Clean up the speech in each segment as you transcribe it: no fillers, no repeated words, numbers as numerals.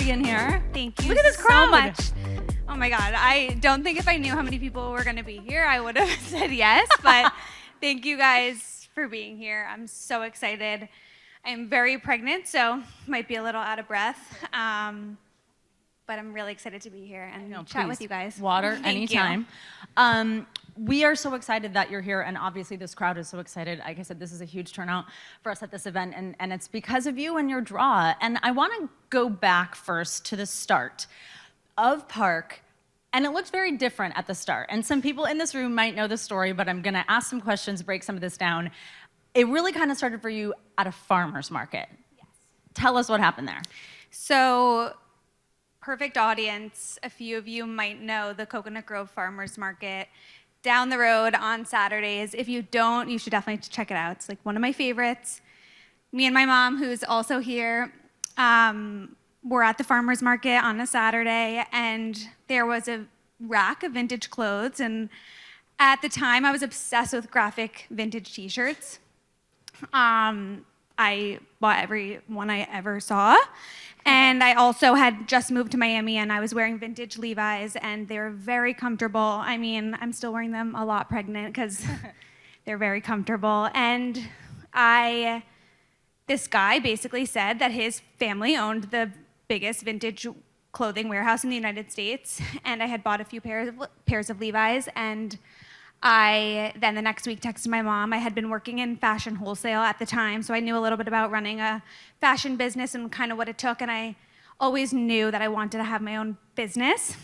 being here. Thank you Look at this crowd. so much. Oh my God, I don't think if I knew how many people were gonna be here, I would have said yes, but thank you guys for being here. I'm so excited. I'm very pregnant, so might be a little out of breath, but I'm really excited to be here and chat with you guys. Water Thank anytime. We are so excited that you're here, and obviously this crowd is so excited. Like I said, this is a huge turnout for us at this event, and it's because of you and your draw. And I want to go back first to the start of Parke, and it looks very different at the start. And some people in this room might know the story, but I'm going to ask some questions, break some of this down. It really kind of started for you at a farmer's market. Yes. Tell us what happened there. So, perfect audience. A few of you might know the Coconut Grove Farmers Market down the road on Saturdays. If you don't, you should definitely check it out. It's like one of my favorites. Me and my mom, who's also here, were at the farmer's market on a Saturday, and there was a rack of vintage clothes. And at the time, I was obsessed with graphic vintage t-shirts. I bought every one I ever saw. And I also had just moved to Miami, and I was wearing vintage Levi's, and they're very comfortable. I mean, I'm still wearing them a lot pregnant because they're very comfortable. And this guy basically said that his family owned the biggest vintage clothing warehouse in the United States, and I had bought a few pairs of Levi's, and I then the next week texted my mom. I had been working in fashion wholesale at the time, so I knew a little bit about running a fashion business and kind of what it took, and I always knew that I wanted to have my own business.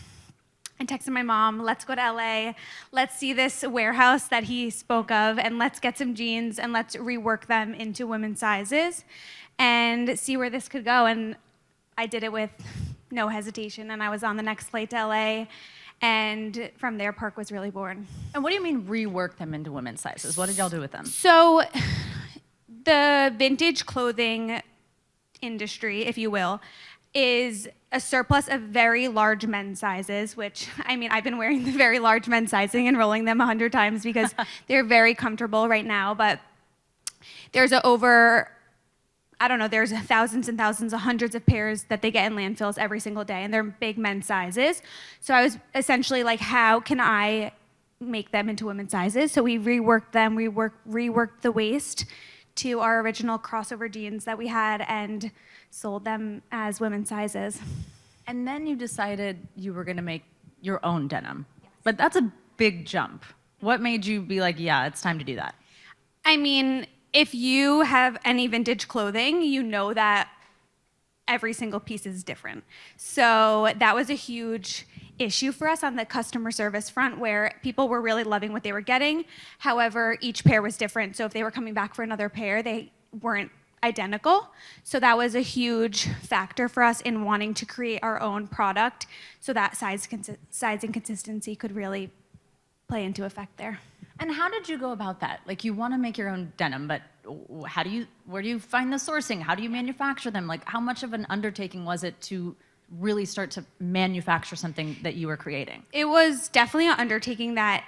I texted my mom, let's go to LA, let's see this warehouse that he spoke of, and let's get some jeans and let's rework them into women's sizes and see where this could go. And I did it with no hesitation, and I was on the next flight to LA. And from there, Parke was really born. And what do you mean rework them into women's sizes? What did y'all do with them? So the vintage clothing industry, if you will, is a surplus of very large men's sizes, which, I mean, I've been wearing the very large men's sizing and rolling them 100 times because they're very comfortable right now. But there's there's thousands and thousands of hundreds of pairs that they get in landfills every single day, and they're big men's sizes. So I was essentially like, how can I make them into women's sizes? So we reworked them, reworked the waist to our original crossover jeans that we had and sold them as women's sizes. And then you decided you were gonna make your own denim. Yes. But that's a big jump. What made you be like, yeah, it's time to do that? I mean, if you have any vintage clothing, you know that every single piece is different. So that was a huge issue for us on the customer service front, where people were really loving what they were getting. However, each pair was different. So if they were coming back for another pair, they weren't identical. So that was a huge factor for us in wanting to create our own product so that size and consistency could really play into effect there. And how did you go about that? Like, you want to make your own denim, but where do you find the sourcing? How do you manufacture them? Like, how much of an undertaking was it to really start to manufacture something that you were creating? It was definitely an undertaking that,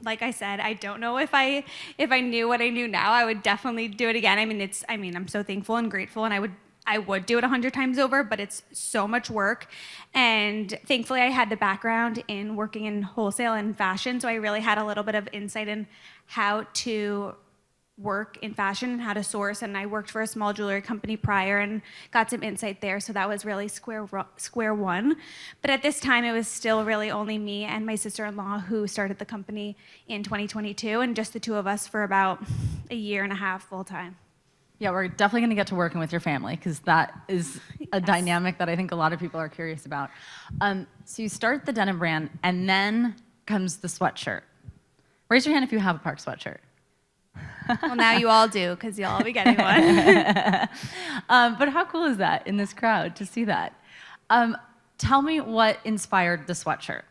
like I said, I don't know if I knew what I knew now, I would definitely do it again. I mean, I'm so thankful and grateful, and I would do it 100 times over, but it's so much work. And thankfully, I had the background in working in wholesale and fashion, so I really had a little bit of insight in how to work in fashion and how to source. And I worked for a small jewelry company prior and got some insight there, so that was really square one. But at this time, it was still really only me and my sister-in-law who started the company in 2022, and just the two of us for about a year and a half full time. Yeah, we're definitely going to get to working with your family, because that is a dynamic that I think a lot of people are curious about. So you start the denim brand, and then comes the sweatshirt. Raise your hand if you have a Parke sweatshirt. Well, now you all do, because you'll all be getting one. But how cool is that in this crowd to see that? Tell me what inspired the sweatshirt.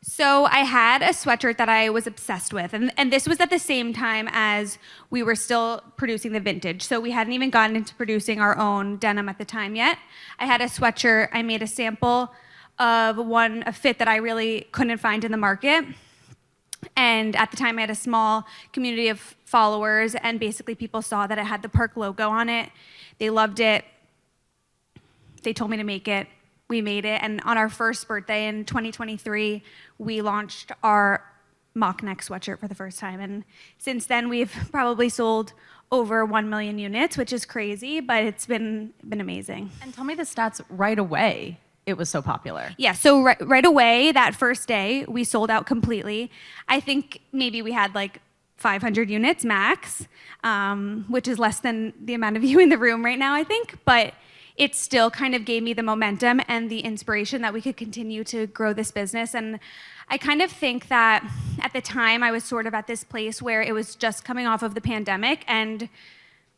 So I had a sweatshirt that I was obsessed with, and this was at the same time as we were still producing the vintage. So we hadn't even gotten into producing our own denim at the time yet. I had a sweatshirt, I made a sample of a fit that I really couldn't find in the market. And at the time, I had a small community of followers, and basically people saw that it had the Parke logo on it. They loved it. They told me to make it. we made it. And on our first birthday in 2023, we launched our mock neck sweatshirt for the first time. And since then, we've probably sold over 1 million units, which is crazy, but it's been amazing. And tell me the stats right away. It was so popular. Yeah, so right away, that first day, we sold out completely. I think maybe we had like 500 units max, which is less than the amount of you in the room right now, I think. But it still kind of gave me the momentum and the inspiration that we could continue to grow this business. And I kind of think that at the time, I was sort of at this place where it was just coming off of the pandemic, and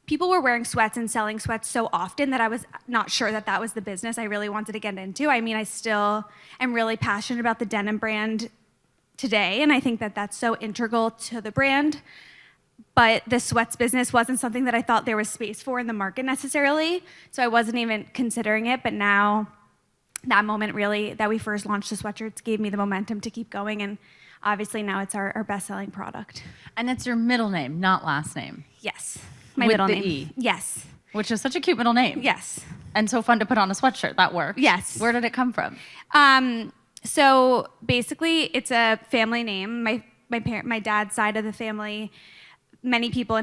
people were wearing sweats and selling sweats so often that I was not sure that that was the business I really wanted to get into. I mean, I still am really passionate about the denim brand today, and I think that that's so integral to the brand. But the sweats business wasn't something that I thought there was space for in the market necessarily, so I wasn't even considering it. But now, that moment really, that we first launched the sweatshirts gave me the momentum to keep going, and obviously now it's our best-selling product. And it's your middle name, not last name. Yes. My With middle the name. E. Yes. Which is such a cute middle name. Yes. And so fun to put on a sweatshirt. That worked. Yes. Where did it come from? So basically, it's a family name. My dad's side of the family, many people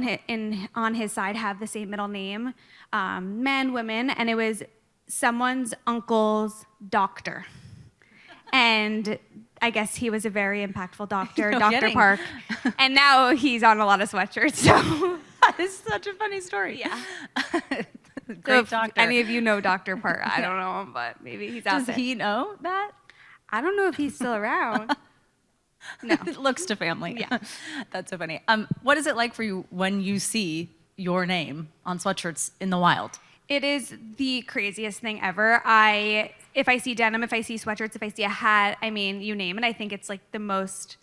on his side have the same middle name, men, women, and it was someone's uncle's doctor. And I guess he was a very impactful doctor, No Dr. kidding. Parke. And now he's on a lot of sweatshirts, so. That is such a funny story. Yeah. Great So if doctor. any of you know Dr. Parke, I don't know him, but maybe he's out Does there. he know that? I don't know if he's still around. No. It looks to family. Yeah. That's so funny. What is it like for you when you see your name on sweatshirts in the wild? It is the craziest thing ever. If I see denim, if I see sweatshirts, if I see a hat, I mean, you name it, I think it's like the most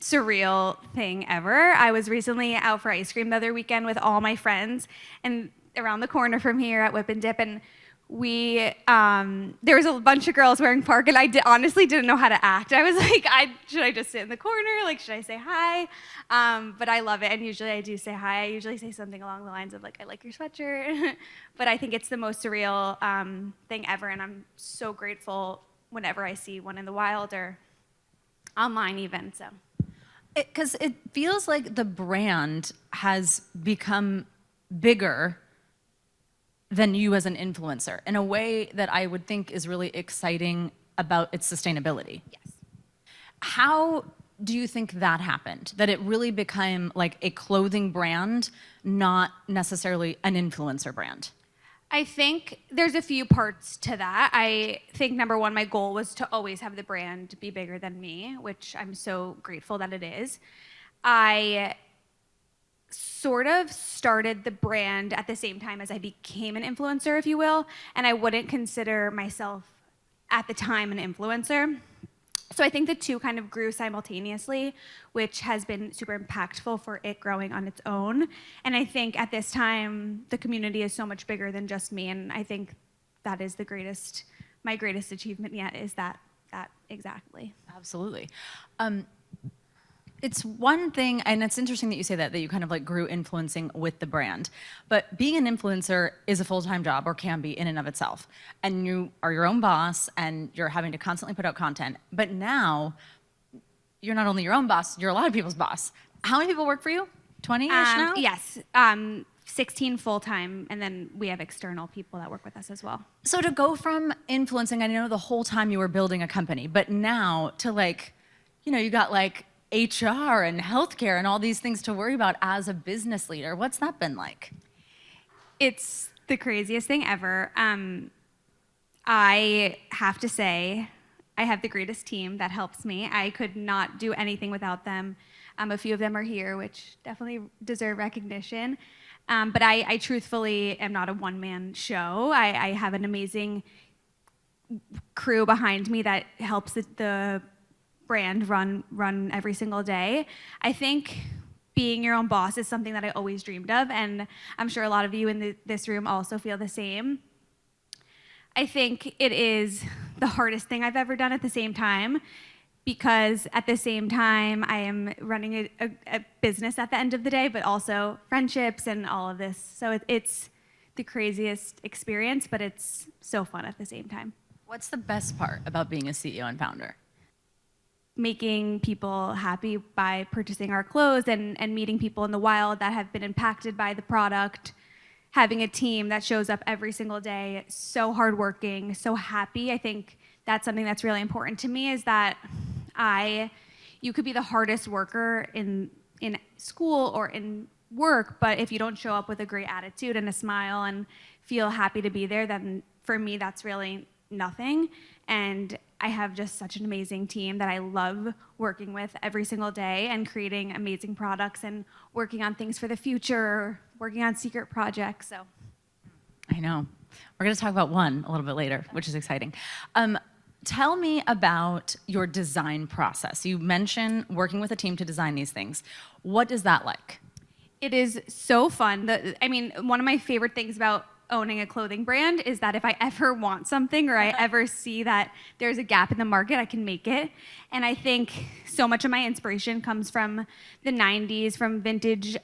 surreal thing ever. I was recently out for ice cream the other weekend with all my friends, and around the corner from here at Whip and Dip, and there was a bunch of girls wearing Parke, and I honestly didn't know how to act. I was like, should I just sit in the corner? Like, should I say hi? But I love it, and usually I do say hi. I usually say something along the lines of like, I like your sweatshirt. But I think it's the most surreal thing ever, and I'm so grateful whenever I see one in the wild or online even, so. Because it feels like the brand has become bigger than you as an influencer in a way that I would think is really exciting about its sustainability. Yes. How do you think that happened? That it really became like a clothing brand, not necessarily an influencer brand? I think there's a few parts to that. I think number one, my goal was to always have the brand be bigger than me, which I'm so grateful that it is. I sort of started the brand at the same time as I became an influencer, if you will, and I wouldn't consider myself at the time an influencer. So I think the two kind of grew simultaneously, which has been super impactful for it growing on its own. And I think at this time, the community is so much bigger than just me, and I think that is my greatest achievement yet, is that exactly. Absolutely. It's one thing, and it's interesting that you say that you kind of like grew influencing with the brand, but being an influencer is a full-time job, or can be in and of itself. And you are your own boss, and you're having to constantly put out content. But now, you're not only your own boss, you're a lot of people's boss. How many people work for you? 20-ish now? Yes, 16 full-time, and then we have external people that work with us as well. So to go from influencing, I know the whole time you were building a company, but now to like, you got like HR and healthcare and all these things to worry about as a business leader. What's that been like? It's the craziest thing ever. I have to say, I have the greatest team that helps me. I could not do anything without them. A few of them are here, which definitely deserve recognition. But I truthfully am not a one-man show. I have an amazing crew behind me that helps the brand run every single day. I think being your own boss is something that I always dreamed of, and I'm sure a lot of you in this room also feel the same. I think it is the hardest thing I've ever done at the same time, because at the same time I am running a business at the end of the day, but also friendships and all of this. So it's the craziest experience, but it's so fun at the same time. What's the best part about being a CEO and founder? Making people happy by purchasing our clothes and meeting people in the wild that have been impacted by the product, having a team that shows up every single day, so hardworking, so happy. I think that's something that's really important to me, is that you could be the hardest worker in school or in work, but if you don't show up with a great attitude and a smile and feel happy to be there, then for me that's really nothing. And I have just such an amazing team that I love working with every single day and creating amazing products and working on things for the future, working on secret projects. So I know. We're going to talk about one a little bit later, which is exciting. Tell me about your design process. You mentioned working with a team to design these things. What is that like? it is so fun. One of my favorite things about owning a clothing brand is that if I ever want something or I ever see that there's a gap in the market, I can make it. And I think so much of my inspiration comes from the 90s, from vintage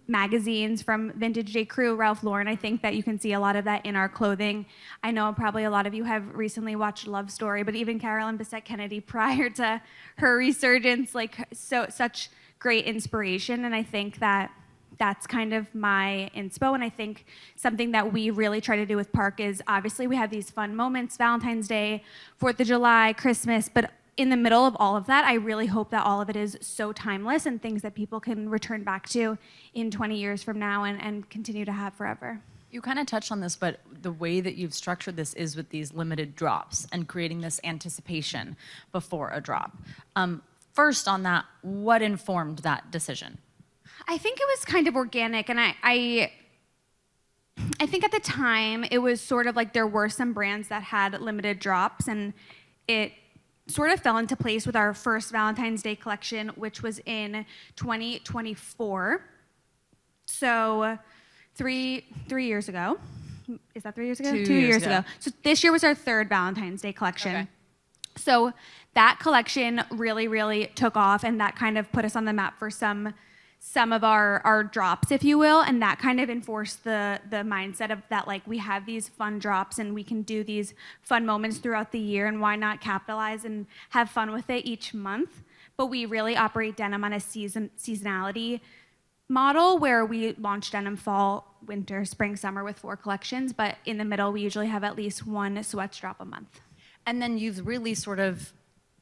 magazines, from vintage J. Crew, Ralph Lauren. I think that you can see a lot of that in our clothing. I know probably a lot of you have recently watched Love Story, but even Carolyn Bessette Kennedy prior to her resurgence, such great inspiration. And I think that that's kind of my inspo. And I think something that we really try to do with Parke is, obviously we have these fun moments, Valentine's Day, 4th of July, Christmas, but in the middle of all of that, I really hope that all of it is so timeless and things that people can return back to in 20 years from now and continue to have forever. You kind of touched on this, but the way that you've structured this is with these limited drops and creating this anticipation before a drop. First on that, what informed that decision? I think it was kind of organic, and I think at the time it was sort of like there were some brands that had limited drops, and it sort of fell into place with our first Valentine's Day collection, which was in 2024. So 3 years ago. Is that 3 years ago? 2 years ago. So this year was our third Valentine's Day collection. Okay. So that collection really, really took off, and that kind of put us on the map for some of our drops, if you will, and that kind of enforced the mindset of that, like, we have these fun drops and we can do these fun moments throughout the year, and why not capitalize and have fun with it each month. But we really operate denim on a seasonality model where we launch denim fall, winter, spring, summer with 4 collections, but in the middle we usually have at least 1 sweats drop a month. And then you've really sort of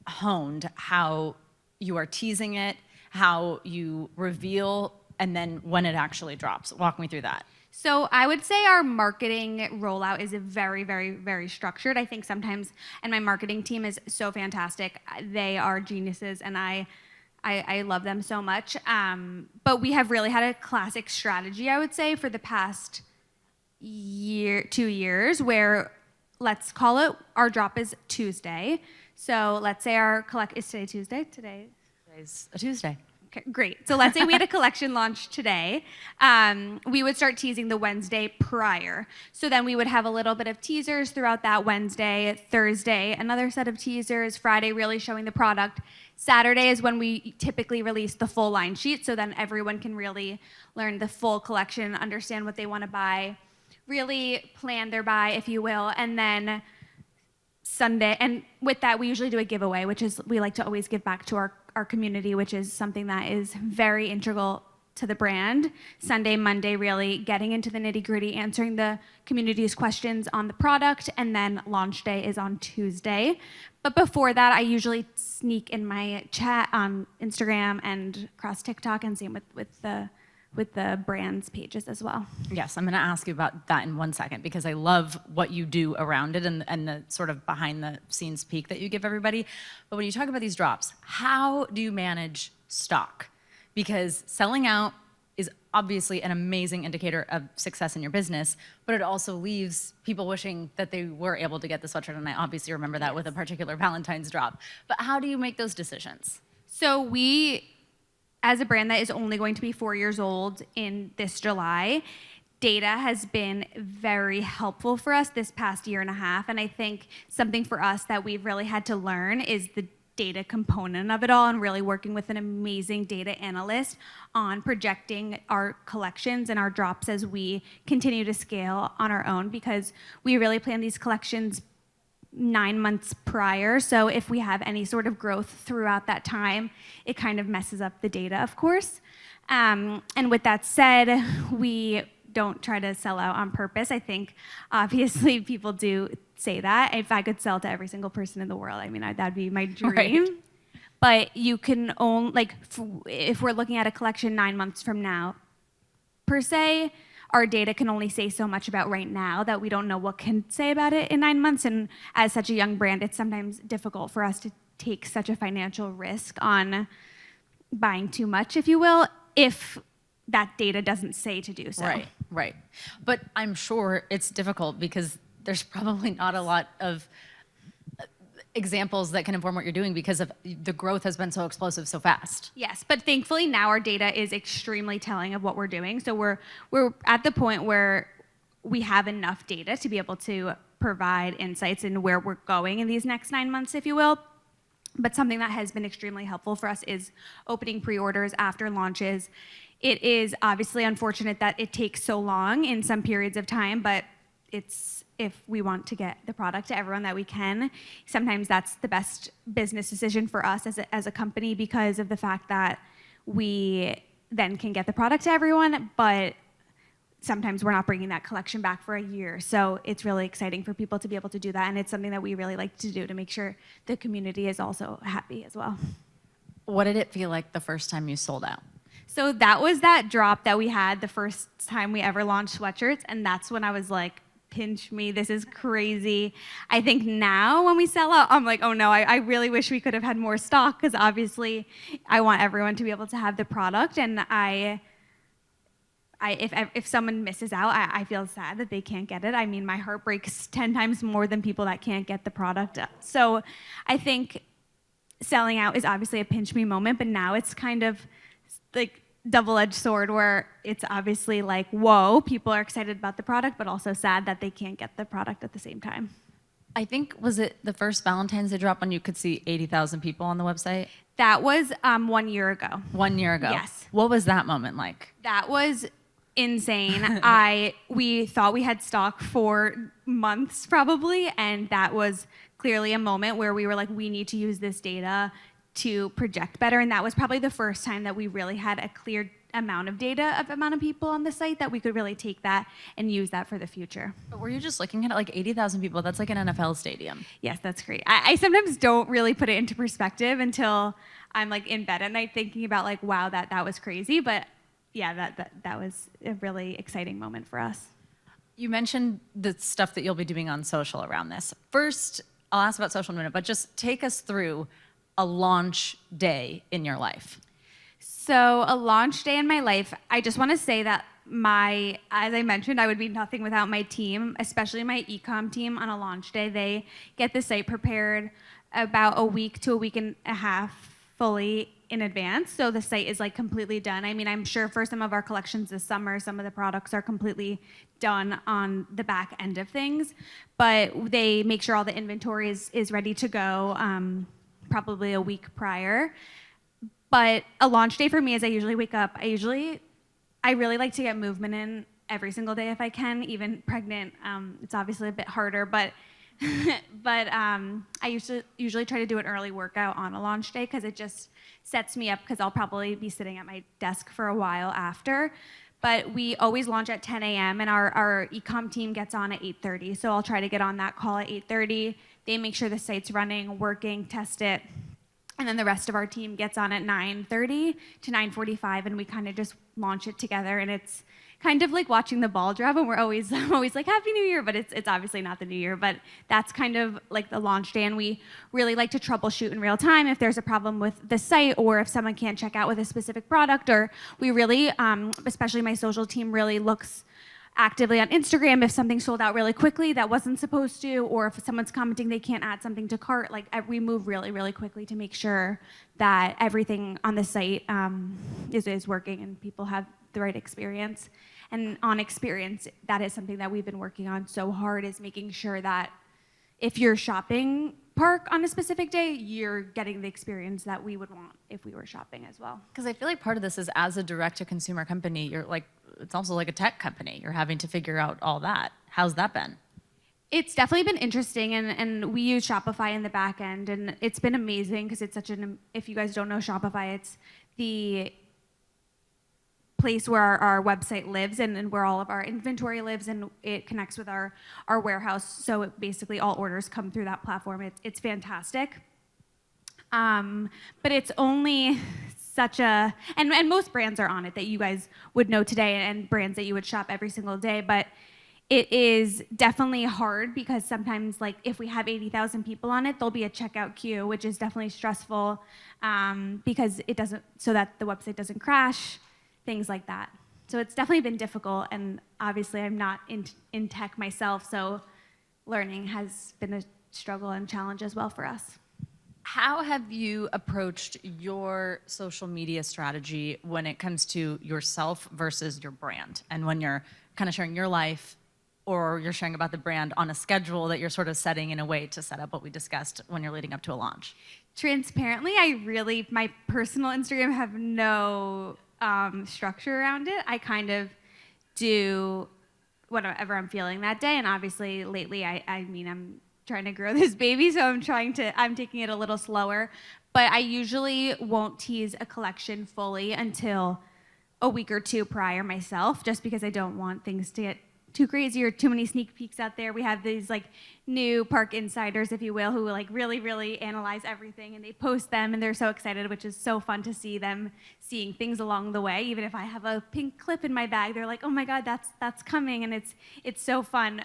honed how you are teasing it, how you reveal, and then when it actually drops. Walk me through that. So I would say our marketing rollout is very, very, very structured. I think sometimes, and my marketing team is so fantastic. They are geniuses, and I love them so much. But we have really had a classic strategy, I would say, for the past 2 years, where, let's call it, our drop is Tuesday. So let's say is today Tuesday? Today's a Tuesday. Okay, great. So let's say we had a collection launch today. We would start teasing the Wednesday prior. So then we would have a little bit of teasers throughout that Wednesday, Thursday, another set of teasers, Friday really showing the product. Saturday is when we typically release the full line sheet, so then everyone can really learn the full collection, understand what they want to buy, really plan their buy, if you will, and then Sunday, and with that we usually do a giveaway, which is, we like to always give back to our community, which is something that is very integral to the brand. Sunday, Monday, really getting into the nitty-gritty, answering the community's questions on the product, and then launch day is on Tuesday. But before that, I usually sneak in my chat on Instagram and across TikTok, and same with the brand's pages as well. Yes, I'm going to ask you about that in 1 second, because I love what you do around it and the sort of behind the scenes peek that you give everybody. But when you talk about these drops, how do you manage stock? Because selling out is obviously an amazing indicator of success in your business, but it also leaves people wishing that they were able to get the sweatshirt, and I obviously remember that with a particular Valentine's drop. But how do you make those decisions? So we, as a brand that is only going to be 4 years old in this July, data has been very helpful for us this past year and a half. And I think something for us that we've really had to learn is the data component of it all, and really working with an amazing data analyst on projecting our collections and our drops as we continue to scale on our own, because we really plan these collections 9 months prior. So if we have any sort of growth throughout that time, it kind of messes up the data, of course. And with that said, we don't try to sell out on purpose. I think obviously people do say that. If I could sell to every single person in the world, I mean, that'd be my dream. Right. But you can own, like, if we're looking at a collection 9 months from now, per se, our data can only say so much about right now that we don't know what can say about it in 9 months. And as such a young brand, it's sometimes difficult for us to take such a financial risk on buying too much, if you will, if that data doesn't say to do so. Right, right. But I'm sure it's difficult because there's probably not a lot of examples that can inform what you're doing because of the growth has been so explosive so fast. Yes, but thankfully now our data is extremely telling of what we're doing. So we're at the point where we have enough data to be able to provide insights in where we're going in these next 9 months, if you will. But something that has been extremely helpful for us is opening pre-orders after launches. It is obviously unfortunate that it takes so long in some periods of time, but it's, if we want to get the product to everyone that we can, sometimes that's the best business decision for us as a company because of the fact that we then can get the product to everyone, but sometimes we're not bringing that collection back for a year. So it's really exciting for people to be able to do that, and it's something that we really like to do to make sure the community is also happy as well. What did it feel like the first time you sold out? So that was that drop that we had the first time we ever launched sweatshirts, and that's when I was like, pinch me, this is crazy. I think now when we sell out, I'm like, oh no, I really wish we could have had more stock because obviously I want everyone to be able to have the product, and if someone misses out, I feel sad that they can't get it. I mean, my heart breaks 10 times more than people that can't get the product. So I think selling out is obviously a pinch me moment, but now it's kind of like double-edged sword where it's obviously like, whoa, people are excited about the product, but also sad that they can't get the product at the same time. I think, was it the first Valentine's Day drop when you could see 80,000 people on the website? That was 1 year ago. 1 year ago? Yes. What was that moment like? That was insane. We thought we had stock for months probably, and that was clearly a moment where we were like, we need to use this data to project better, and that was probably the first time that we really had a clear amount of data of amount of people on the site that we could really take that and use that for the future. But were you just looking at it like 80,000 people? That's like an NFL stadium. Yes, that's great. I sometimes don't really put it into perspective until I'm like in bed at night thinking about like, wow, that was crazy. But yeah, that was a really exciting moment for us. You mentioned the stuff that you'll be doing on social around this. First, I'll ask about social in a minute, but just take us through a launch day in your life. So a launch day in my life, I just want to say that as I mentioned, I would be nothing without my team, especially my e-com team on a launch day. They get the site prepared about a week to a week and a half fully in advance. So the site is like completely done. I mean, I'm sure for some of our collections this summer, some of the products are completely done on the back end of things, but they make sure all the inventory is ready to go probably a week prior. But a launch day for me is I usually wake up. I really like to get movement in every single day if I can, even pregnant. It's obviously a bit harder, but I usually try to do an early workout on a launch day because it just sets me up because I'll probably be sitting at my desk for a while after. But we always launch at 10 a.m. and our e-com team gets on at 8:30. So I'll try to get on that call at 8:30. They make sure the site's running, working, test it. And then the rest of our team gets on at 9:30 to 9:45, and we kind of just launch it together. And it's kind of like watching the ball drop, and I'm always like, Happy New Year, but it's obviously not the New Year. But that's kind of like the launch day, and we really like to troubleshoot in real time if there's a problem with the site or if someone can't check out with a specific product. Or we really, especially my social team, really looks actively on Instagram if something sold out really quickly that wasn't supposed to, or if someone's commenting they can't add something to cart. Like we move really, really quickly to make sure that everything on the site is working and people have the right experience. And on experience, that is something that we've been working on so hard, is making sure that if you're shopping Parke on a specific day, you're getting the experience that we would want if we were shopping as well. Because I feel like part of this is, as a direct-to-consumer company, you're like, it's also like a tech company. You're having to figure out all that. How's that been? It's definitely been interesting, and we use Shopify in the back end, and it's been amazing because it's such an, if you guys don't know Shopify, it's the place where our website lives and where all of our inventory lives, and it connects with our warehouse. So basically all orders come through that platform. It's fantastic. But it's only such a, and most brands are on it that you guys would know today, and brands that you would shop every single day, but it is definitely hard because sometimes, like, if we have 80,000 people on it, there'll be a checkout queue, which is definitely stressful, because it doesn't, so that the website doesn't crash, things like that. So it's definitely been difficult, and obviously I'm not in tech myself, so learning has been a struggle and challenge as well for us. How have you approached your social media strategy when it comes to yourself versus your brand? And when you're kind of sharing your life or you're sharing about the brand on a schedule that you're sort of setting in a way to set up what we discussed when you're leading up to a launch? Transparently, my personal Instagram have no structure around it. I kind of do whatever I'm feeling that day, and obviously lately, I mean, I'm trying to grow this baby, so I'm taking it a little slower, but I usually won't tease a collection fully until a week or two prior myself, just because I don't want things to get too crazy or too many sneak peeks out there. We have these like new Parke insiders, if you will, who like really analyze everything, and they post them, and they're so excited, which is so fun to see them seeing things along the way. Even if I have a pink clip in my bag, they're like, oh my God, that's coming, and it's so fun.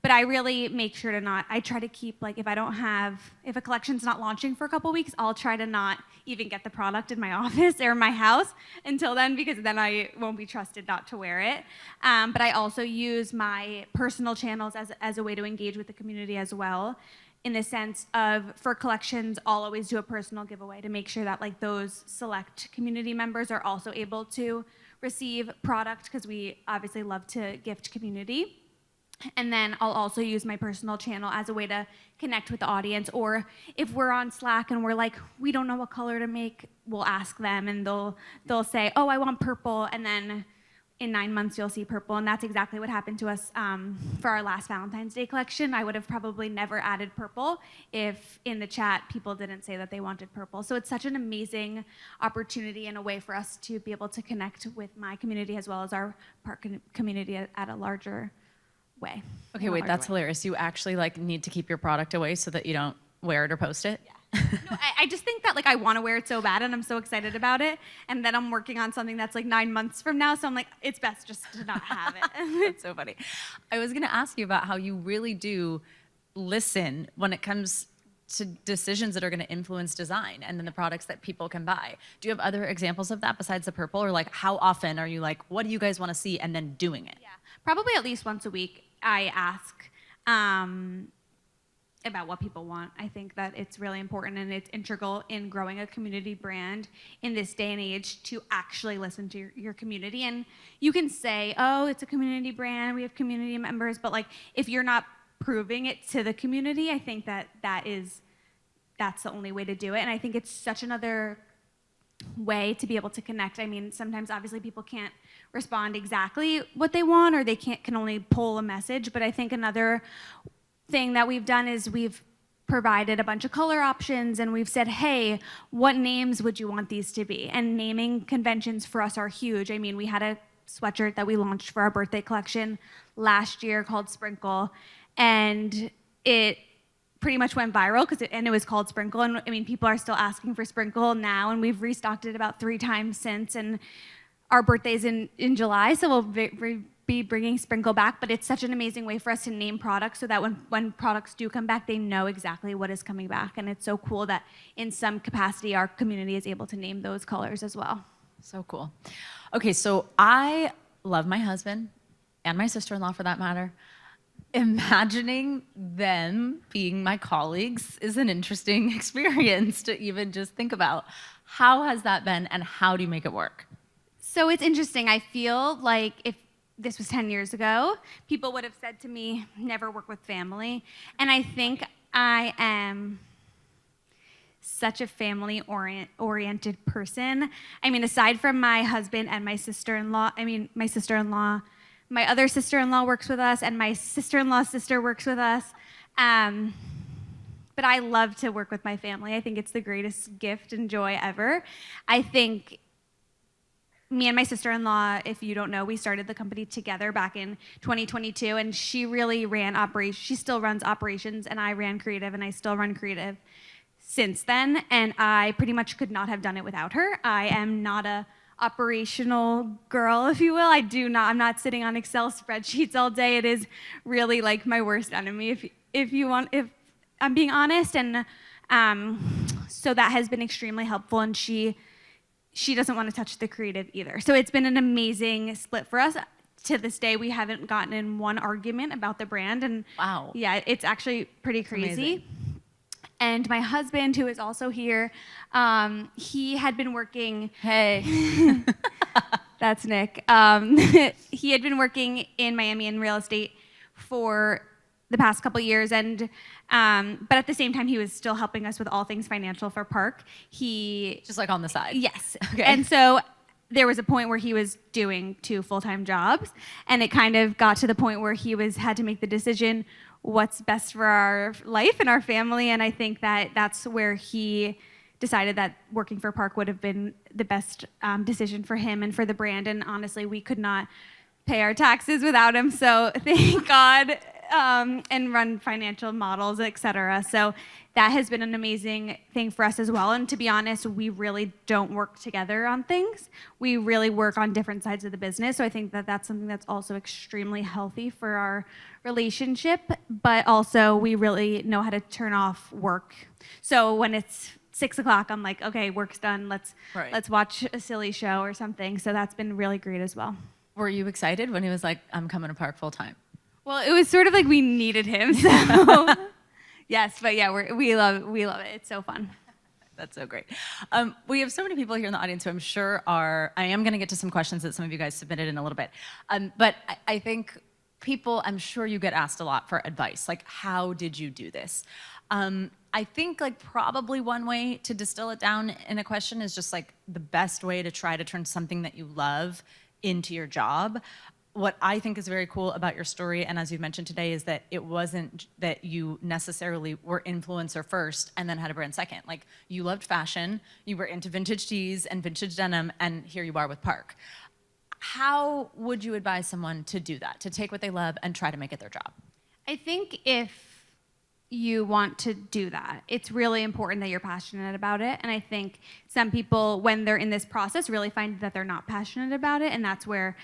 But I really make sure to I try to keep, like, if a collection's not launching for a couple weeks, I'll try to not even get the product in my office or my house until then, because then I won't be trusted not to wear it. But I also use my personal channels as a way to engage with the community as well, in the sense of, for collections, I'll always do a personal giveaway to make sure that, like, those select community members are also able to receive product, because we obviously love to gift community. And then I'll also use my personal channel as a way to connect with the audience. Or if we're on Slack and we're like, we don't know what color to make, we'll ask them, and they'll say, oh, I want purple, and then in 9 months you'll see purple. And that's exactly what happened to us for our last Valentine's Day collection. I would have probably never added purple if in the chat people didn't say that they wanted purple. So it's such an amazing opportunity and a way for us to be able to connect with my community as well as our Parke community at a larger way. Okay, wait, that's hilarious. You actually like need to keep your product away so that you don't wear it or post it? Yeah. No, I just think that, like, I want to wear it so bad, and I'm so excited about it, and then I'm working on something that's like 9 months from now, so I'm like, it's best just to not have it. That's so funny. I was gonna ask you about how you really do listen when it comes to decisions that are gonna influence design and then the products that people can buy. Do you have other examples of that besides the purple? Or like, how often are you like, what do you guys wanna see, and then doing it? Yeah, probably at least once a week I ask about what people want. I think that it's really important, and it's integral in growing a community brand in this day and age to actually listen to your community. And you can say, oh, it's a community brand, we have community members, but like, if you're not proving it to the community, I think that's the only way to do it. And I think it's such another way to be able to connect. I mean, sometimes obviously people can't respond exactly what they want, or they can only pull a message, but I think another thing that we've done is we've provided a bunch of color options, and we've said, hey, what names would you want these to be? And naming conventions for us are huge. I mean, we had a sweatshirt that we launched for our birthday collection last year called Sprinkle, and it pretty much went viral and it was called Sprinkle. And I mean, people are still asking for Sprinkle now, and we've restocked it about 3 times since, and our birthday's in July, so we'll be bringing Sprinkle back. But it's such an amazing way for us to name products so that when products do come back, they know exactly what is coming back. And it's so cool that in some capacity our community is able to name those colors as well. So cool. Okay, so I love my husband and my sister-in-law for that matter. Imagining them being my colleagues is an interesting experience to even just think about. How has that been, and how do you make it work? So it's interesting. I feel like if this was 10 years ago, people would have said to me, never work with family. And I think I am such a family-oriented person. I mean, aside from my husband and my sister-in-law, my other sister-in-law works with us, and my sister-in-law's sister works with us. But I love to work with my family. I think it's the greatest gift and joy ever. I think me and my sister-in-law, if you don't know, we started the company together back in 2022, and she really ran operations. She still runs operations, and I ran creative, and I still run creative since then, and I pretty much could not have done it without her. I am not a operational girl, if you will. I'm not sitting on Excel spreadsheets all day. It is really like my worst enemy, if I'm being honest, and so that has been extremely helpful, and she doesn't want to touch the creative either. So it's been an amazing split for us. To this day, we haven't gotten in one argument about the brand, and wow, yeah, it's actually pretty crazy. Amazing. And my husband, who is also here, he had been working. Hey, That's Nick. He had been working in Miami in real estate for the past couple years, and but at the same time, he was still helping us with all things financial for Parke. He just like on the side. Yes. Okay. And so there was a point where he was doing 2 full-time jobs, and it kind of got to the point where he had to make the decision what's best for our life and our family, and I think that's where he decided that working for Parke would have been the best decision for him and for the brand, and honestly, we could not pay our taxes without him, so thank God, and run financial models, etc. So that has been an amazing thing for us as well, and to be honest, we really don't work together on things. We really work on different sides of the business, so I think that's something that's also extremely healthy for our relationship, but also we really know how to turn off work. So when it's 6 o'clock, I'm like, okay, work's done, let's watch a silly show or something, so that's been really great as well. Were you excited when he was like, I'm coming to Parke full time? Well, it was sort of like we needed him, so yes, but yeah, we love it. It's so fun. That's so great. We have so many people here in the audience who I'm sure I am going to get to some questions that some of you guys submitted in a little bit. But I think I'm sure you get asked a lot for advice, like how did you do this? I think like probably one way to distill it down in a question is just like the best way to try to turn something that you love into your job. What I think is very cool about your story, and as you've mentioned today, is that it wasn't that you necessarily were influencer first and then had a brand second. Like you loved fashion, you were into vintage tees and vintage denim, and here you are with Parke. How would you advise someone to do that, to take what they love and try to make it their job? I think if you want to do that, it's really important that you're passionate about it. And I think some people, when they're in this process, really find that they're not passionate about it, and that's where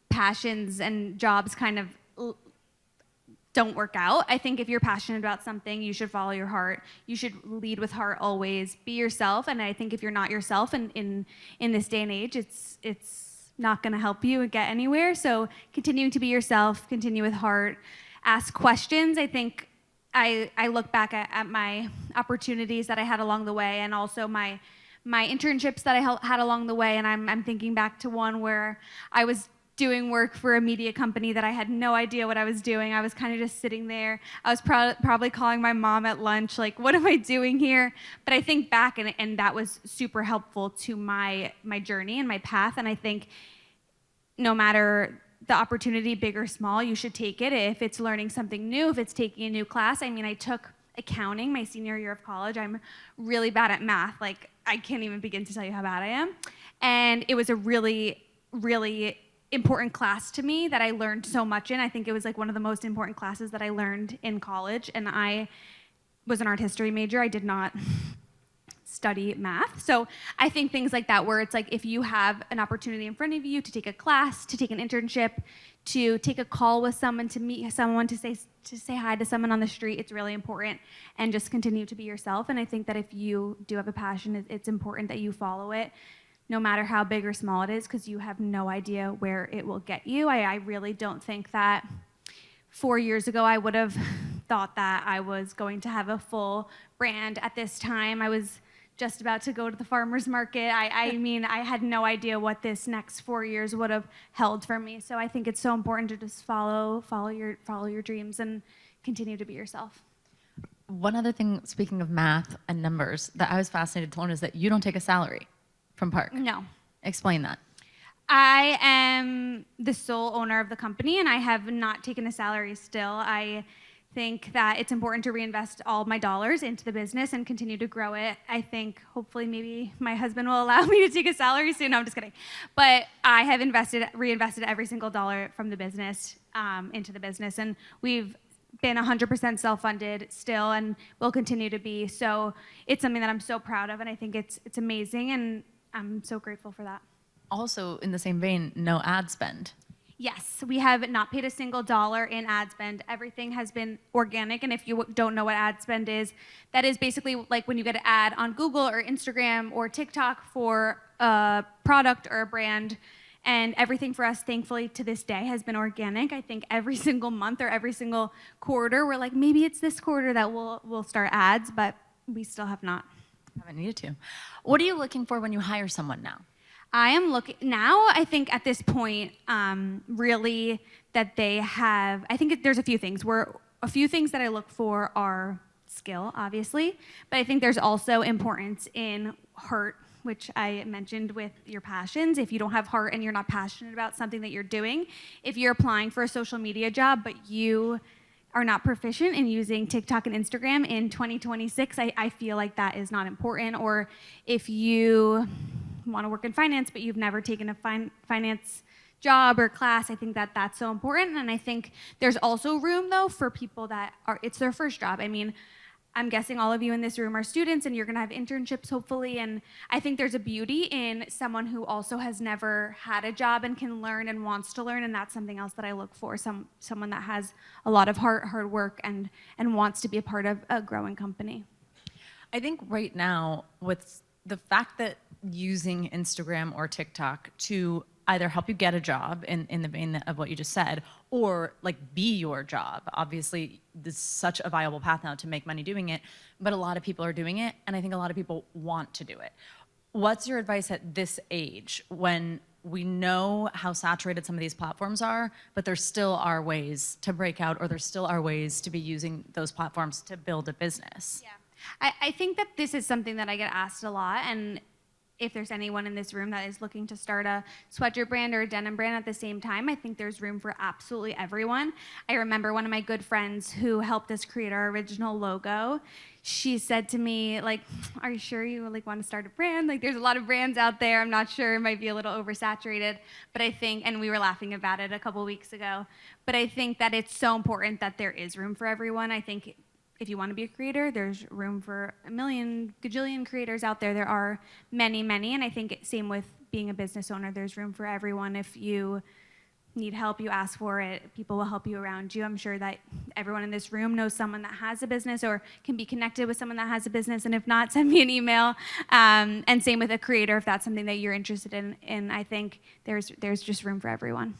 passions and jobs kind of don't work out. I think if you're passionate about something, you should follow your heart. You should lead with heart always. Be yourself. And I think if you're not yourself in this day and age, it's not going to help you get anywhere. So continuing to be yourself, continue with heart, ask questions. I think I look back at my opportunities that I had along the way, and also my internships that I had along the way. And I'm thinking back to one where I was doing work for a media company that I had no idea what I was doing. I was kind of just sitting there. I was probably calling my mom at lunch, like, what am I doing here? But I think back, and that was super helpful to my journey and my path. And I think no matter the opportunity, big or small, you should take it. If it's learning something new, if it's taking a new class. I mean, I took accounting my senior year of college. I'm really bad at math. Like, I can't even begin to tell you how bad I am. And it was a really, really important class to me that I learned so much in. I think it was like one of the most important classes that I learned in college, and I was an art history major. I did not study math. So I think things like that, where it's like if you have an opportunity in front of you to take a class, to take an internship, to take a call with someone, to meet someone, to say hi to someone on the street, it's really important, and just continue to be yourself. And I think that if you do have a passion, it's important that you follow it, no matter how big or small it is, because you have no idea where it will get you. I really don't think that 4 years ago I would have thought that I was going to have a full brand at this time. I was just about to go to the farmer's market. I mean, I had no idea what this next 4 years would have held for me. So I think it's so important to just follow your dreams and continue to be yourself. One other thing, speaking of math and numbers, that I was fascinated to learn is that you don't take a salary from Parke. No. Explain that. I am the sole owner of the company, and I have not taken a salary still. I think that it's important to reinvest all of my dollars into the business and continue to grow it. I think hopefully maybe my husband will allow me to take a salary soon. No, I'm just kidding. But I have reinvested every single dollar from the business into the business, and we've been 100% self-funded still and will continue to be. So it's something that I'm so proud of, and I think it's amazing, and I'm so grateful for that. Also, in the same vein, no ad spend. Yes, we have not paid a single dollar in ad spend. Everything has been organic, and if you don't know what ad spend is, that is basically like when you get an ad on Google or Instagram or TikTok for a product or a brand, and everything for us, thankfully, to this day has been organic. I think every single month or every single quarter, we're like, maybe it's this quarter that we'll start ads, but we still have not. Haven't needed to. What are you looking for when you hire someone now? I am looking now, I think at this point, really that they have, I think there's a few things. A few things that I look for are skill, obviously, but I think there's also importance in heart, which I mentioned with your passions. If you don't have heart and you're not passionate about something that you're doing, if you're applying for a social media job, but you are not proficient in using TikTok and Instagram in 2026, I feel like that is not important. Or if you want to work in finance, but you've never taken a finance job or class, I think that that's so important. And I think there's also room, though, for people that it's their first job. I mean, I'm guessing all of you in this room are students, and you're going to have internships, hopefully. And I think there's a beauty in someone who also has never had a job and can learn and wants to learn. And that's something else that I look for, someone that has a lot of hard work and wants to be a part of a growing company. I think right now, with the fact that using Instagram or TikTok to either help you get a job in the vein of what you just said, or like be your job. Obviously, this is such a viable path now to make money doing it, but a lot of people are doing it, and I think a lot of people want to do it. What's your advice at this age when we know how saturated some of these platforms are, but there still are ways to break out, or there still are ways to be using those platforms to build a business? Yeah, I think that this is something that I get asked a lot, and if there's anyone in this room that is looking to start a sweatshirt brand or a denim brand at the same time, I think there's room for absolutely everyone. I remember one of my good friends who helped us create our original logo. She said to me, like, are you sure you want to start a brand? Like, there's a lot of brands out there. I'm not sure, it might be a little oversaturated, but I think, and we were laughing about it a couple weeks ago, but I think that it's so important that there is room for everyone. I think if you want to be a creator, there's room for a million, gajillion creators out there. There are many, many, and I think same with being a business owner, there's room for everyone. If you need help, you ask for it. People will help you around you. I'm sure that everyone in this room knows someone that has a business or can be connected with someone that has a business, and if not, send me an email. And same with a creator, if that's something that you're interested in. I think there's just room for everyone.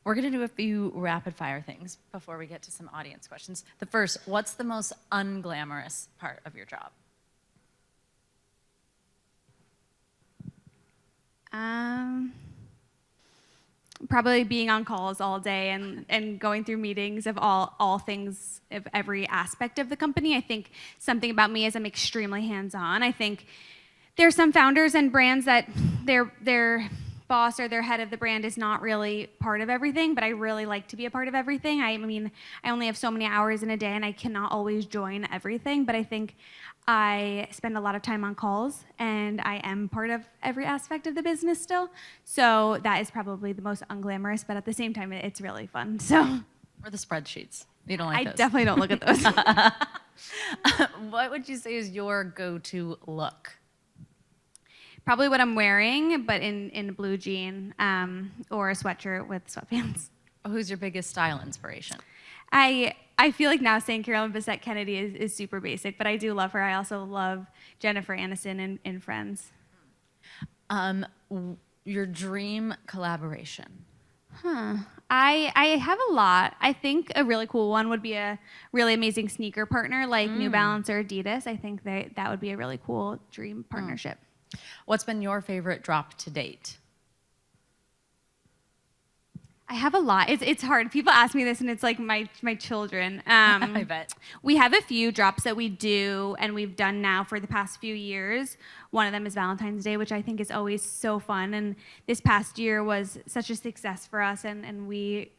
We're going to do a few rapid fire things before we get to some audience questions. The first, what's the most unglamorous part of your job? Probably being on calls all day and going through meetings of all things, of every aspect of the company. I think something about me is I'm extremely hands-on. I think there's some founders and brands that their boss or their head of the brand is not really part of everything, but I really like to be a part of everything. I mean, I only have so many hours in a day, and I cannot always join everything, but I think I spend a lot of time on calls, and I am part of every aspect of the business still. So that is probably the most unglamorous, but at the same time, it's really fun. So, or the spreadsheets. You don't like those? I definitely don't look at those. What would you say is your go-to look? Probably what I'm wearing, but in a blue jean or a sweatshirt with sweatpants. Who's your biggest style inspiration? I feel like now saying Carolyn Bessette Kennedy is super basic, but I do love her. I also love Jennifer Aniston in Friends. Your dream collaboration? I have a lot. I think a really cool one would be a really amazing sneaker partner like New Balance or Adidas. I think that would be a really cool dream partnership. What's been your favorite drop to date? I have a lot. It's hard. People ask me this, and it's like my children. I bet. We have a few drops that we do, and we've done now for the past few years. One of them is Valentine's Day, which I think is always so fun. And this past year was such a success for us, and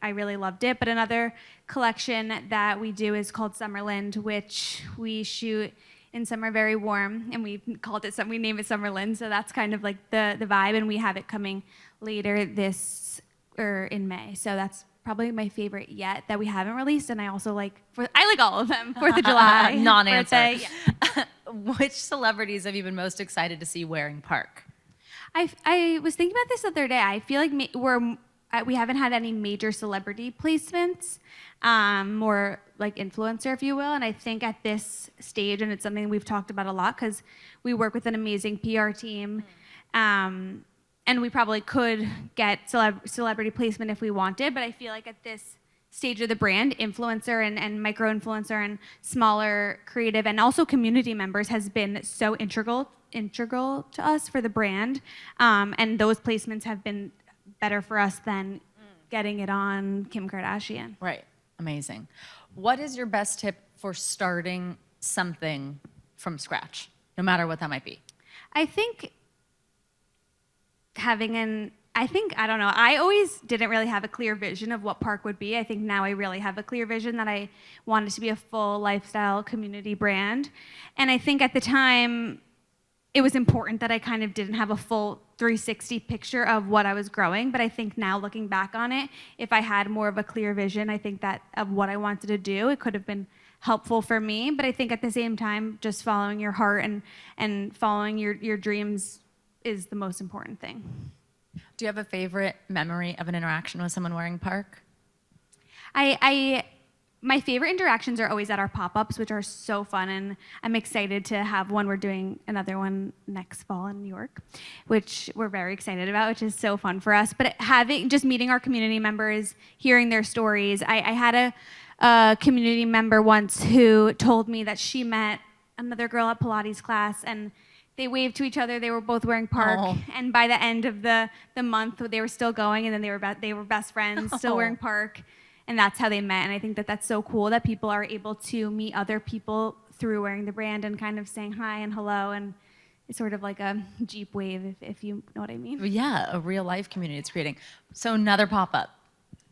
I really loved it. But another collection that we do is called Summerland, which we shoot in summer, very warm, and we name it Summerland. So that's kind of like the vibe, and we have it coming later in May. So that's probably my favorite yet that we haven't released. And I also I like all of them. 4th of July, Non-answer. birthday, yeah. Which celebrities have you been most excited to see wearing Parke? I was thinking about this the other day. I feel like we haven't had any major celebrity placements, more like influencer, if you will. And I think at this stage, and it's something we've talked about a lot because we work with an amazing PR team, and we probably could get celebrity placement if we wanted, but I feel like at this stage of the brand, influencer and micro-influencer and smaller creative and also community members has been so integral to us for the brand. And those placements have been better for us than getting it on Kim Kardashian. Right. Amazing. What is your best tip for starting something from scratch, no matter what that might be? I think I don't know. I always didn't really have a clear vision of what Parke would be. I think now I really have a clear vision that I wanted to be a full lifestyle community brand. And I think at the time, it was important that I kind of didn't have a full 360 picture of what I was growing. But I think now looking back on it, if I had more of a clear vision, I think that of what I wanted to do, it could have been helpful for me. But I think at the same time, just following your heart and following your dreams is the most important thing. Do you have a favorite memory of an interaction with someone wearing Parke? My favorite interactions are always at our pop-ups, which are so fun, and I'm excited to have one. We're doing another one next fall in New York, which we're very excited about, which is so fun for us. But just meeting our community members, hearing their stories. I had a community member once who told me that she met another girl at Pilates class, and they waved to each other. They were both wearing Parke, and by the end of the month, they were still going, and then they were best friends, still wearing Parke, and that's how they met. And I think that that's so cool that people are able to meet other people through wearing the brand and kind of saying hi and hello, and it's sort of like a Jeep wave, if you know what I mean. Yeah, a real life community it's creating. So another pop-up.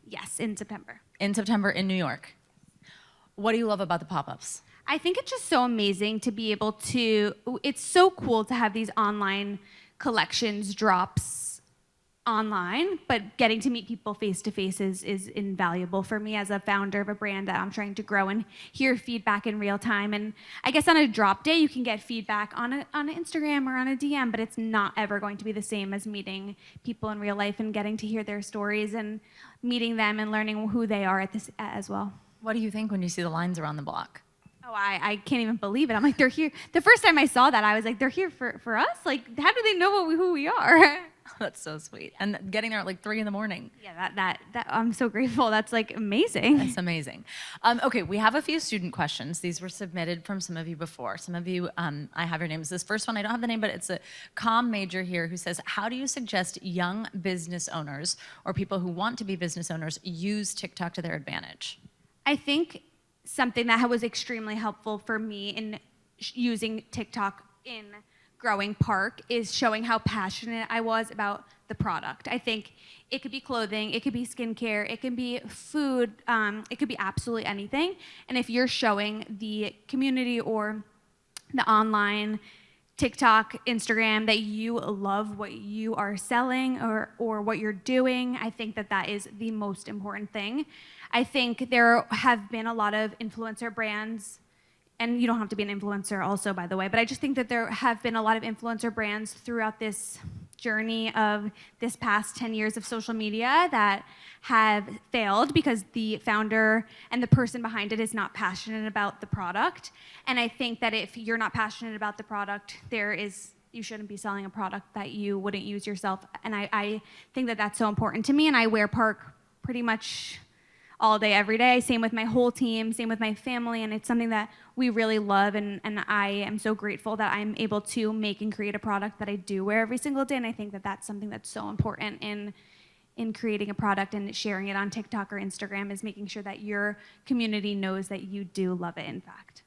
Yes, in September. In September in New York. What do you love about the pop-ups? I think it's just so amazing to be able to, it's so cool to have these online collections drops online, but getting to meet people face to face is invaluable for me as a founder of a brand that I'm trying to grow and hear feedback in real time. And I guess on a drop day, you can get feedback on an Instagram or on a DM, but it's not ever going to be the same as meeting people in real life and getting to hear their stories and meeting them and learning who they are as well. What do you think when you see the lines around the block? Oh, I can't even believe it. I'm like, they're here. The first time I saw that, I was like, they're here for us? Like, how do they know who we are? That's so sweet. And getting there at like 3 a.m. Yeah, that I'm so grateful. That's like amazing. That's amazing. Okay, we have a few student questions. These were submitted from some of you before. Some of you, I have your names. This first one, I don't have the name, but it's a comm major here who says, how do you suggest young business owners or people who want to be business owners use TikTok to their advantage? I think something that was extremely helpful for me in using TikTok in growing Parke is showing how passionate I was about the product. I think it could be clothing, it could be skincare, it can be food, it could be absolutely anything. And if you're showing the community or the online TikTok, Instagram, that you love what you are selling or what you're doing, I think that is the most important thing. I think there have been a lot of influencer brands, and you don't have to be an influencer also, by the way, but I just think that there have been a lot of influencer brands throughout this journey of this past 10 years of social media that have failed because the founder and the person behind it is not passionate about the product. And I think that if you're not passionate about the product, you shouldn't be selling a product that you wouldn't use yourself. And I think that that's so important to me, and I wear Parke pretty much all day, every day. Same with my whole team, same with my family, and it's something that we really love, and I am so grateful that I'm able to make and create a product that I do wear every single day, and I think that that's something that's so important in in creating a product and sharing it on TikTok or Instagram is making sure that your community knows that you do love it, in fact.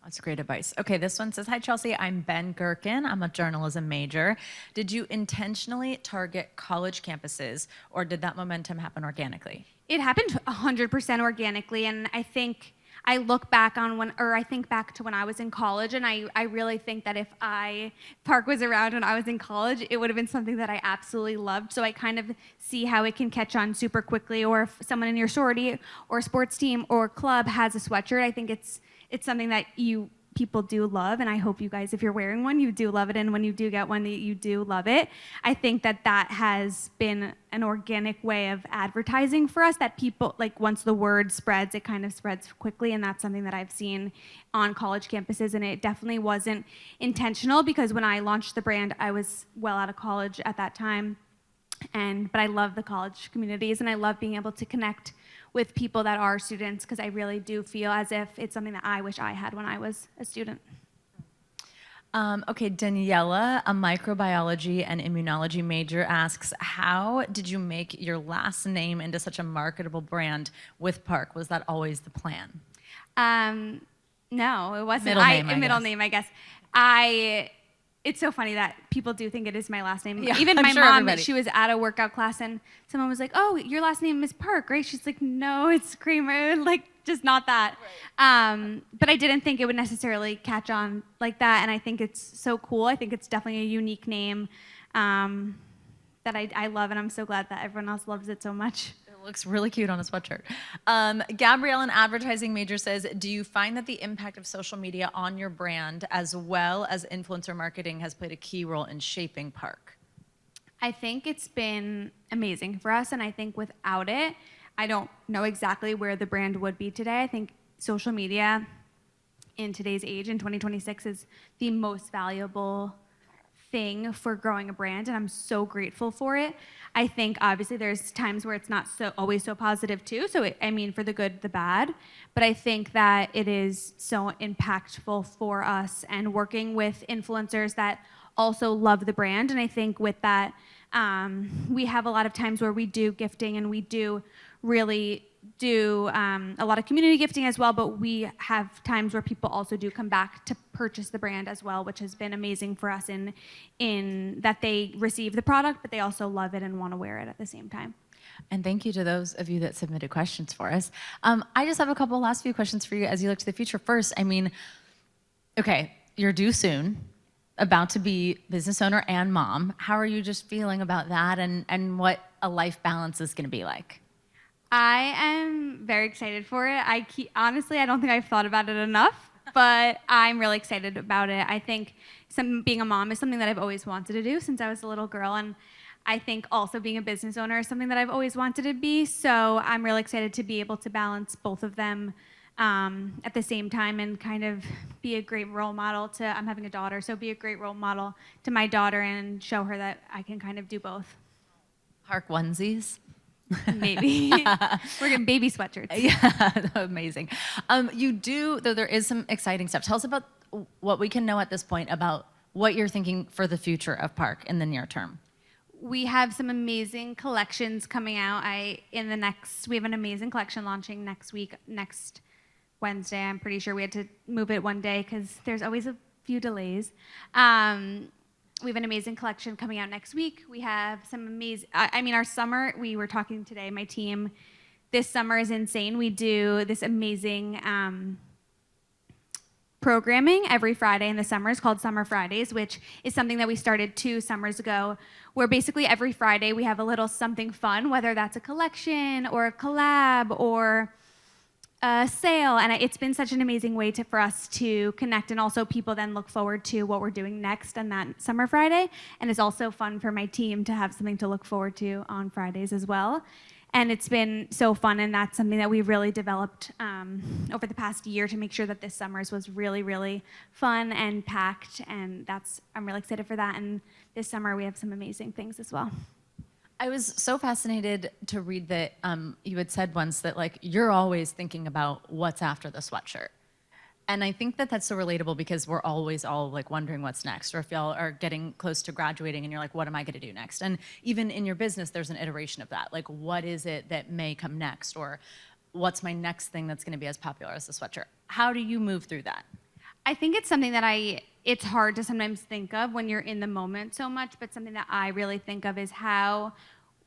That's great advice. Okay, this one says, hi, Chelsea. I'm Ben Gherkin. I'm a journalism major. Did you intentionally target college campuses, or did that momentum happen organically? It happened 100% organically, and I think I look back on I think back to when I was in college, and I really think that if Parke was around when I was in college, it would have been something that I absolutely loved. So I kind of see how it can catch on super quickly, or if someone in your sorority or sports team or club has a sweatshirt, I think it's something that people do love, and I hope you guys, if you're wearing one, you do love it, and when you do get one, you do love it. I think that has been an organic way of advertising for us, that people, like, once the word spreads, it kind of spreads quickly, and that's something that I've seen on college campuses, and it definitely wasn't intentional, because when I launched the brand, I was well out of college at that time, but I love the college communities, and I love being able to connect with people that are students, because I really do feel as if it's something that I wish I had when I was a student. Okay, Daniela, a microbiology and immunology major, asks, how did you make your last name into such a marketable brand with Parke? Was that always the plan? No, it wasn't. Middle name, I guess. It's so funny that people do think it is my last name. Yeah, even I'm my sure mom, everybody. she was at a workout class and someone was like, "Oh, your last name is Parke, right?" She's like, "No, it's Kramer, like just not that." Right. But I didn't think it would necessarily catch on like that, and I think it's so cool. I think it's definitely a unique name that I love, and I'm so glad that everyone else loves it so much. It looks really cute on a sweatshirt. Gabrielle, an advertising major, says, do you find that the impact of social media on your brand as well as influencer marketing has played a key role in shaping Parke? I think it's been amazing for us, and I think without it, I don't know exactly where the brand would be today. I think social media in today's age, in 2026, is the most valuable thing for growing a brand, and I'm so grateful for it. I think obviously there's times where it's not always so positive too, so I mean, for the good, the bad, but I think that it is so impactful for us, and working with influencers that also love the brand. And I think with that, we have a lot of times where we do gifting, and we do really do a lot of community gifting as well, but we have times where people also do come back to purchase the brand as well, which has been amazing for us in that they receive the product, but they also love it and want to wear it at the same time. And thank you to those of you that submitted questions for us. I just have a couple last few questions for you as you look to the future. First, I mean, okay, you're due soon, about to be business owner and mom. How are you just feeling about that, and what a life balance is going to be like? I am very excited for it. Honestly, I don't think I've thought about it enough, but I'm really excited about it. I think being a mom is something that I've always wanted to do since I was a little girl, and I think also being a business owner is something that I've always wanted to be, so I'm really excited to be able to balance both of them at the same time, and kind of be a great role model I'm having a daughter, so be a great role model to my daughter and show her that I can kind of do both. Parke onesies? Maybe. We're getting baby sweatshirts. Yeah, amazing. You do, though there is some exciting stuff. Tell us about what we can know at this point about what you're thinking for the future of Parke in the near term. We have some amazing collections coming out. We have an amazing collection launching next Wednesday. I'm pretty sure we had to move it one day because there's always a few delays. We have an amazing collection coming out next week. We have some amazing, our summer, we were talking today, my team, this summer is insane. We do this amazing programming every Friday in the summers called Summer Fridays, which is something that we started 2 summers ago, where basically every Friday we have a little something fun, whether that's a collection or a collab or a sale, and it's been such an amazing way for us to connect, and also people then look forward to what we're doing next on that Summer Friday, and it's also fun for my team to have something to look forward to on Fridays as well. And it's been so fun, and that's something that we really developed over the past year to make sure that this summer's was really, really fun and packed, and I'm really excited for that, and this summer we have some amazing things as well. I was so fascinated to read that you had said once that, like, you're always thinking about what's after the sweatshirt. And I think that that's so relatable because we're always all like wondering what's next, or if y'all are getting close to graduating and you're like, what am I going to do next? And even in your business, there's an iteration of that. Like, what is it that may come next? Or what's my next thing that's going to be as popular as the sweatshirt? How do you move through that? I think it's something that it's hard to sometimes think of when you're in the moment so much, but something that I really think of is how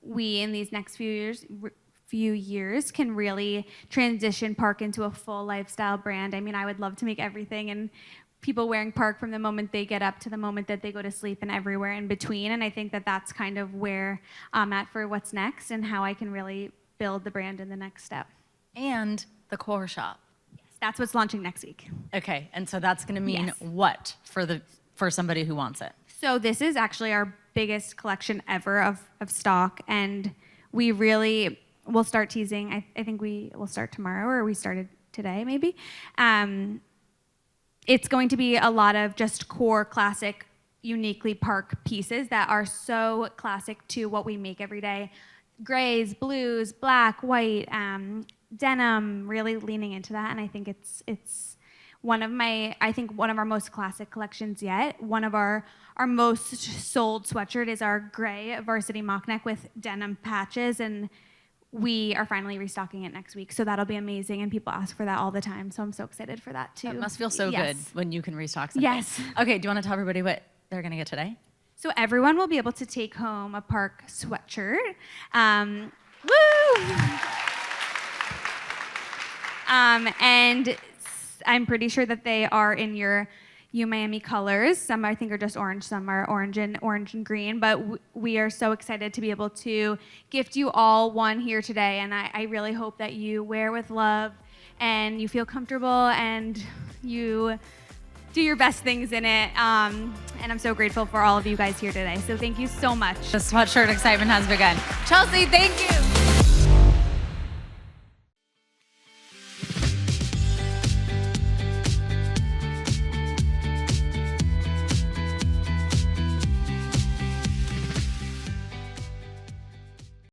we in these next few years can really transition Parke into a full lifestyle brand. I mean, I would love to make everything and people wearing Parke from the moment they get up to the moment that they go to sleep and everywhere in between. And I think that that's kind of where I'm at for what's next and how I can really build the brand in the next step. And the core shop. Yes, that's what's launching next week. Okay, and so that's going to mean Yes. what for somebody who wants it? So this is actually our biggest collection ever of stock, and we really will start teasing. I think we will start tomorrow, or we started today maybe. It's going to be a lot of just core classic, uniquely Parke pieces that are so classic to what we make every day. Grays, blues, black, white, denim, really leaning into that, and I think it's one of our most classic collections yet. One of our most sold sweatshirt is our gray varsity mock neck with denim patches, and we are finally restocking it next week. So that'll be amazing, and people ask for that all the time. So I'm so excited for that too. It must feel so Yes. good when you can restock something. Yes. Okay, do you want to tell everybody what they're going to get today? So everyone will be able to take home a Parke sweatshirt. Woo! And I'm pretty sure that they are in your Miami colors. Some I think are just orange, some are orange and green. But we are so excited to be able to gift you all one here today. And I really hope that you wear with love and you feel comfortable and you do your best things in it. And I'm so grateful for all of you guys here today. So thank you so much. The sweatshirt excitement has begun. Chelsea, thank you.